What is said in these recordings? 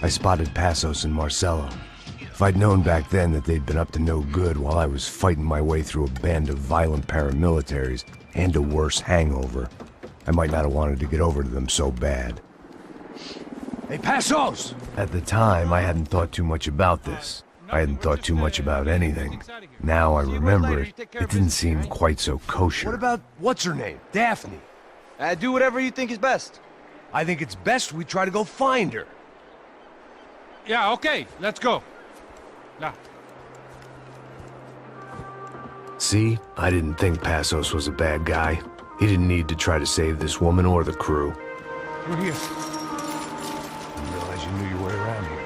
I spotted Passos and Marcelo. If I'd known back then that they'd been up to no good while I was fighting my way through a band of violent paramilitaries and a worse hangover, I might not have wanted to get over to them so bad. Hey, Passos! At the time, I hadn't thought too much about this. I hadn't thought too much about anything. Now I remember it, it didn't seem quite so kosher. What about, what's her name? Daphne. Do whatever you think is best. I think it's best we try to go find her. Yeah, okay, let's go. Now. See, I didn't think Passos was a bad guy. He didn't need to try to save this woman or the crew. You're here. Didn't realize you knew your way around here.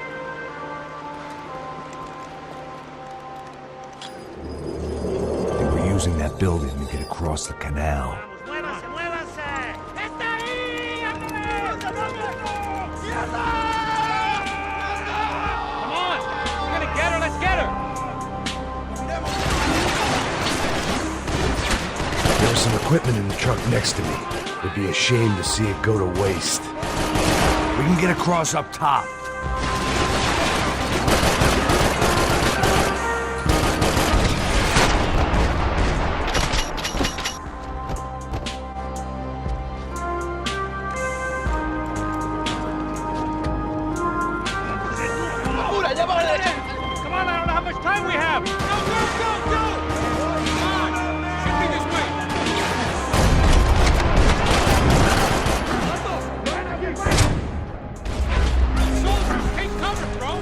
They were using that building to get across the canal. There's some equipment in the truck next to me. It'd be a shame to see it go to waste. We can get across up top. Come on, I don't know how much time we have. Go, go, go, go! Come on, shoot me this way. Soldiers, take cover, bro.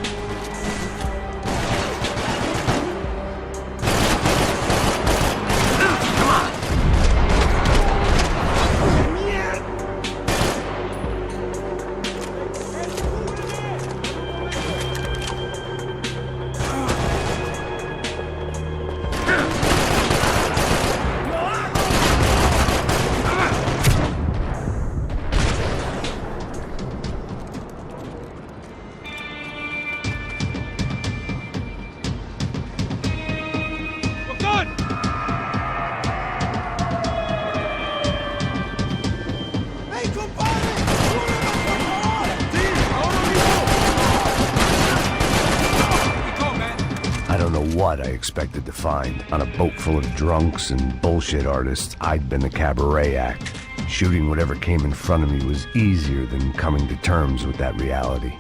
I don't know what I expected to find. On a boat full of drunks and bullshit artists, I'd been the cabaret act. Shooting whatever came in front of me was easier than coming to terms with that reality.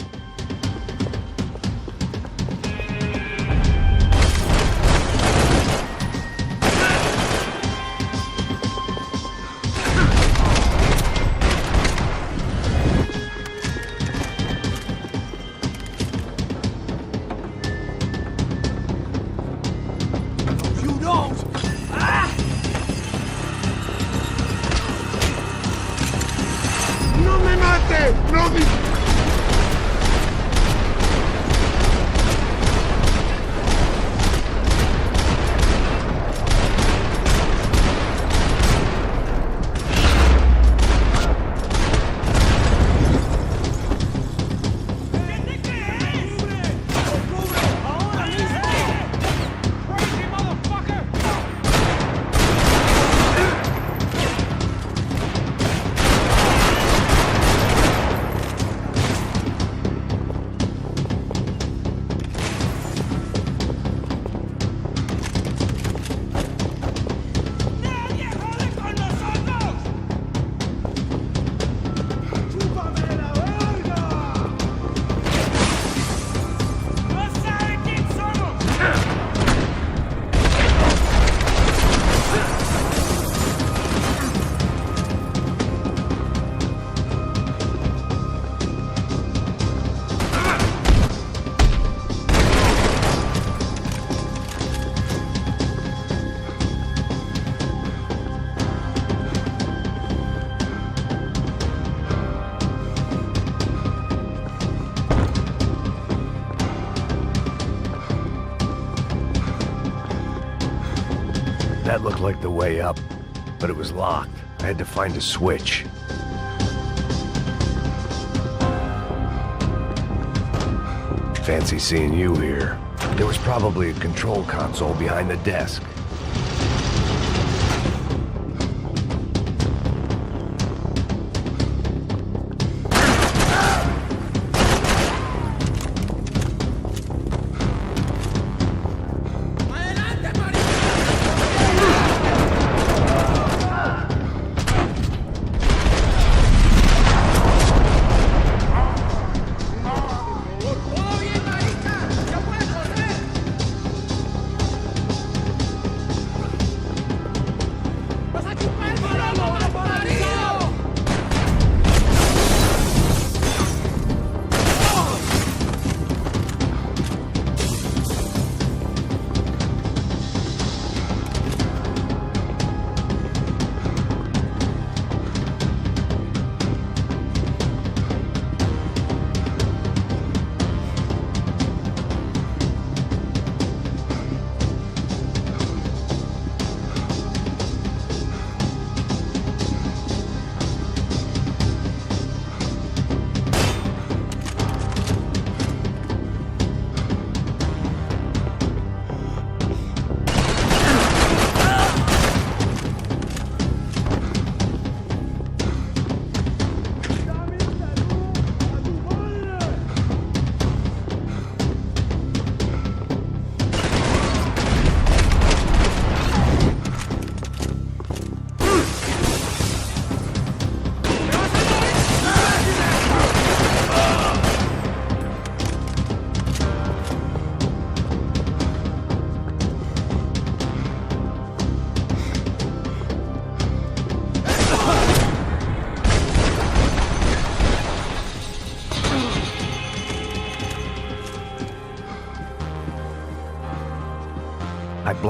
That looked like the way up, but it was locked. I had to find a switch. Fancy seeing you here. There was probably a control console behind the desk.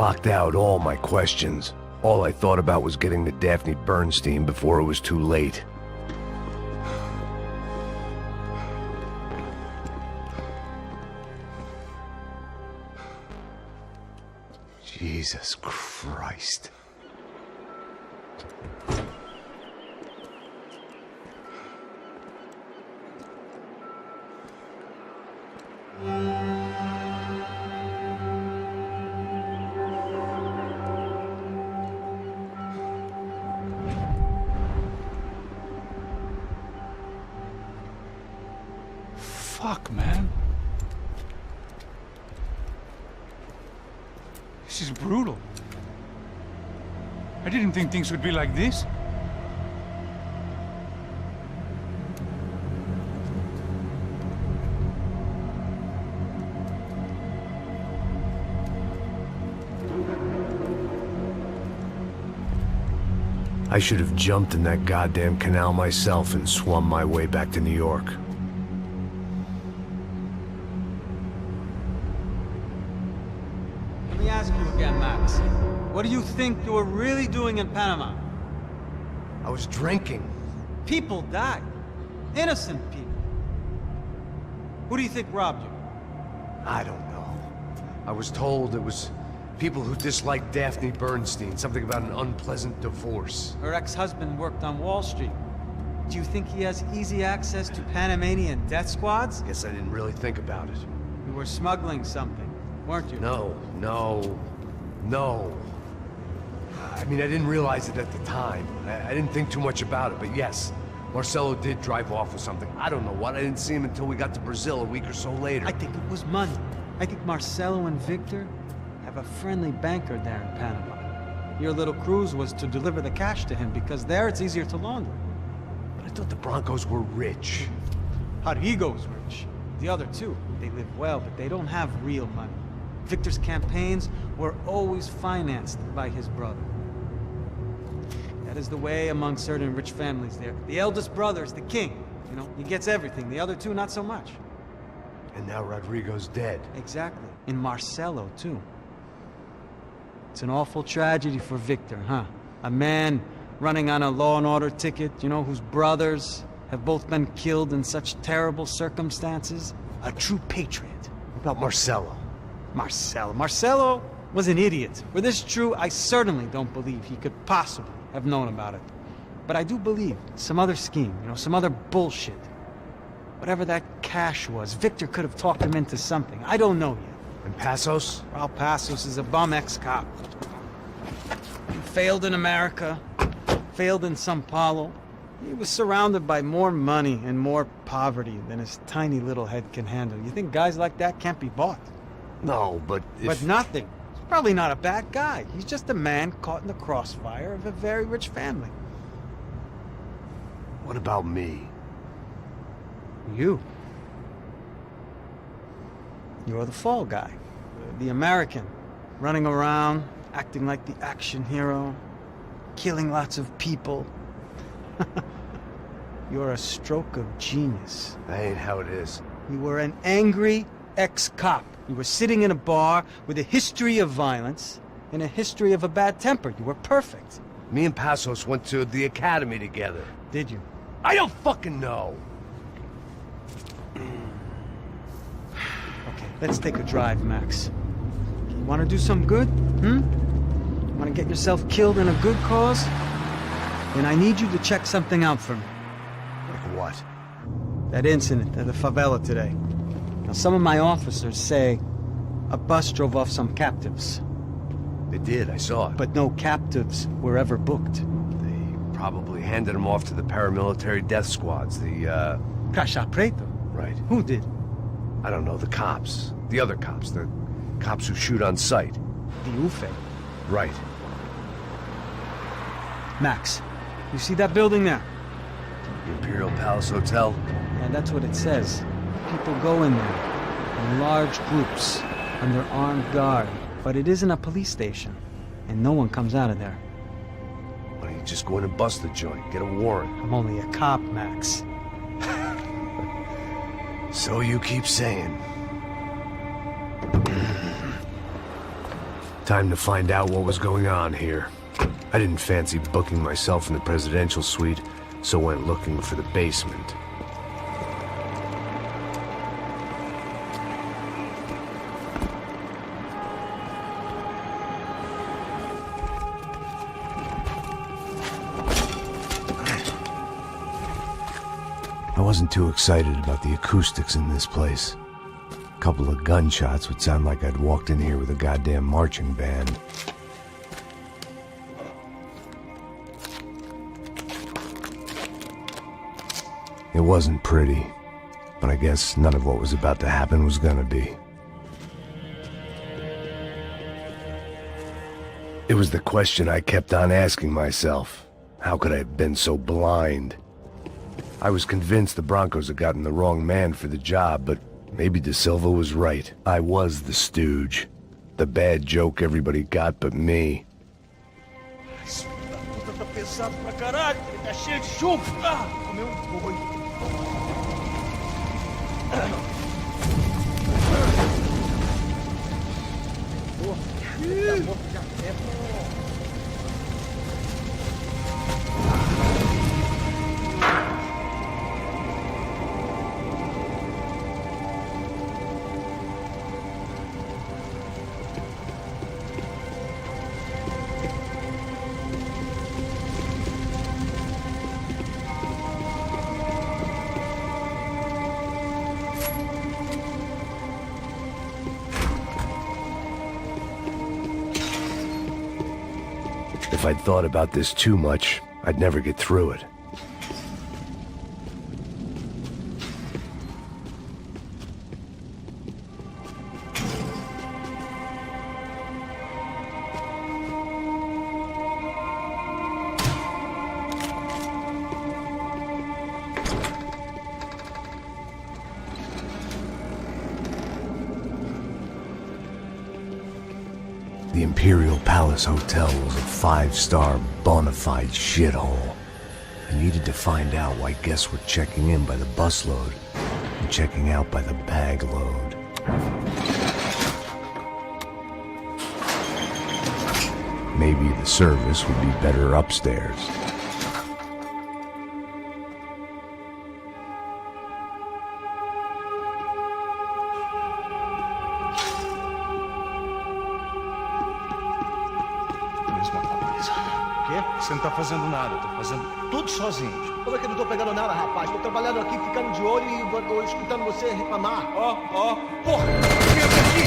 blocked out all my questions. All I thought about was getting to Daphne Bernstein before it was too late. Jesus Christ. Fuck, man. This is brutal. I didn't think things would be like this. I should have jumped in that goddamn canal myself and swum my way back to New York. Let me ask you again, Max. What do you think you were really doing in Panama? I was drinking. People died. Innocent people. Who do you think robbed you? I don't know. I was told it was people who disliked Daphne Bernstein, something about an unpleasant divorce. Her ex-husband worked on Wall Street. Do you think he has easy access to Panamanian death squads? Guess I didn't really think about it. You were smuggling something, weren't you? No. I mean, I didn't realize it at the time. I didn't think too much about it, but yes, Marcelo did drive off with something. I don't know what. I didn't see him until we got to Brazil a week or so later. I think it was money. I think Marcelo and Victor have a friendly banker there in Panama. Your little cruise was to deliver the cash to him because there it's easier to launder. But I thought the Broncos were rich. Rodrigo's rich. The other two, they live well, but they don't have real money. Victor's campaigns were always financed by his brother. That is the way among certain rich families there. The eldest brother is the king. You know, he gets everything. The other two, not so much. And now Rodrigo's dead. Exactly. And Marcelo, too. It's an awful tragedy for Victor, huh? A man running on a law and order ticket, you know, whose brothers have both been killed in such terrible circumstances. A true patriot. What about Marcelo? Marcelo was an idiot. Were this true, I certainly don't believe he could possibly have known about it. But I do believe some other scheme, you know, some other bullshit. Whatever that cash was, Victor could have talked him into something. I don't know yet. And Passos? Raul Passos is a bum ex-cop. He failed in America, failed in Sao Paulo. He was surrounded by more money and more poverty than his tiny little head can handle. You think guys like that can't be bought? No, but if... But nothing. He's probably not a bad guy. He's just a man caught in the crossfire of a very rich family. What about me? You. You're the fall guy. The American. Running around, acting like the action hero. Killing lots of people. You're a stroke of genius. That ain't how it is. You were an angry ex-cop. You were sitting in a bar with a history of violence and a history of a bad temper. You were perfect. Me and Passos went to the academy together. Did you? I don't fucking know! Okay, let's take a drive, Max. You want to do some good? Want to get yourself killed in a good cause? Then I need you to check something out for me. Like what? That incident at the favela today. Now, some of my officers say a bus drove off some captives. They did, I saw it. But no captives were ever booked. They probably handed them off to the paramilitary death squads, the, Caixa Preto? Right. Who did? I don't know, the cops. The other cops. The cops who shoot on sight. The UFE. Right. Max, you see that building there? The Imperial Palace Hotel? Yeah, that's what it says. People go in there in large groups under armed guard. But it isn't a police station, and no one comes out of there. Why don't you just go in and bust the joint? Get a warrant. I'm only a cop, Max. So you keep saying. Time to find out what was going on here. I didn't fancy booking myself in the presidential suite, so went looking for the basement. I wasn't too excited about the acoustics in this place. A couple of gunshots would sound like I'd walked in here with a goddamn marching band. It wasn't pretty, but I guess none of what was about to happen was gonna be. It was the question I kept on asking myself. How could I have been so blind? I was convinced the Broncos had gotten the wrong man for the job, but maybe De Silva was right. I was the stooge. The bad joke everybody got but me. Esse filho da puta tá pesado pra caralho. Ele tá cheio de chumbo. Ah, comeu boi. Porra, tá morto já. If I'd thought about this too much, I'd never get through it. The Imperial Palace Hotel was a five-star, bona fide shithole. I needed to find out why guests were checking in by the busload and checking out by the bag load. Maybe the service would be better upstairs. Você não tá fazendo nada, eu tô fazendo tudo sozinho. Como é que eu não tô pegando nada, rapaz? Tô trabalhando aqui, ficando de olho e tô escutando você reclamar. Ó, porra! Entra aqui!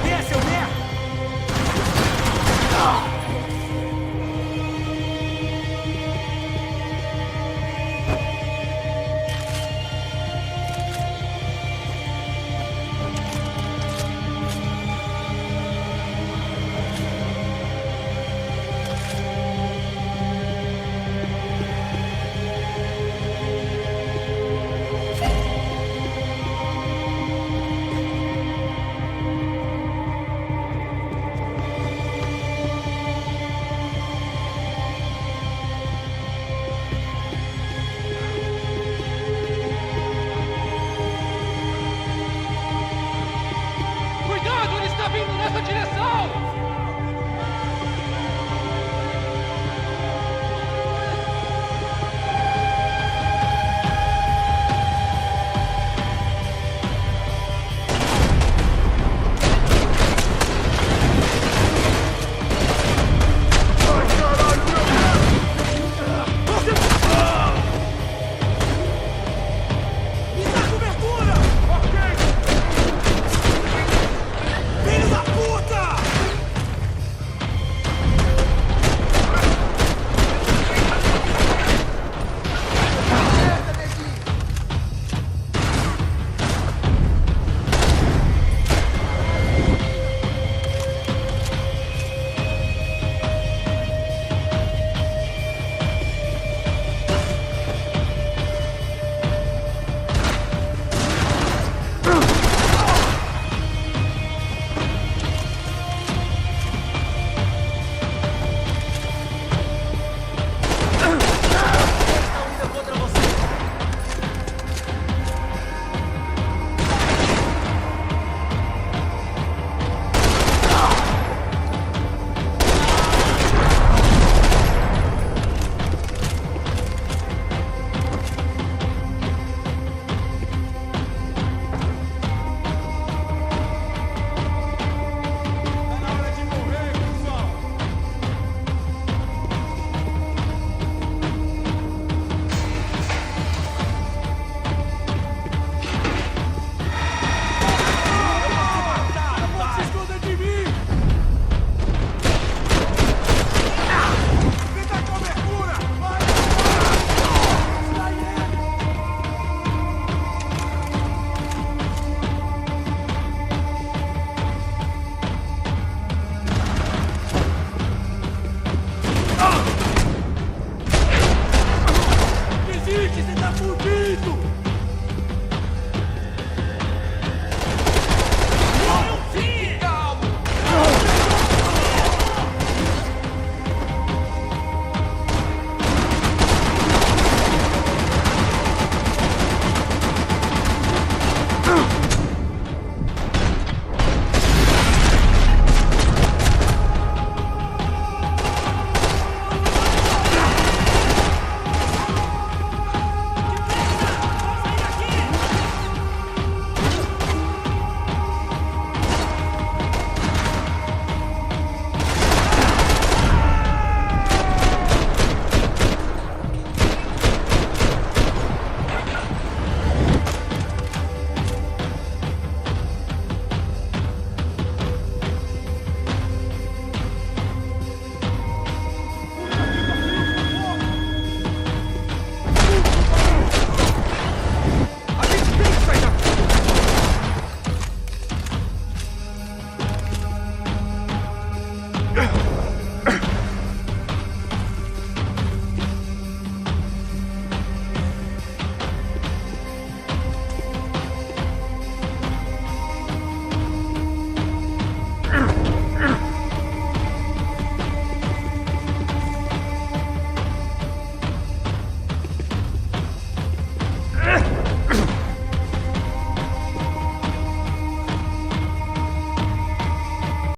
Desce, eu merda! Cuidado, ele está vindo nessa direção!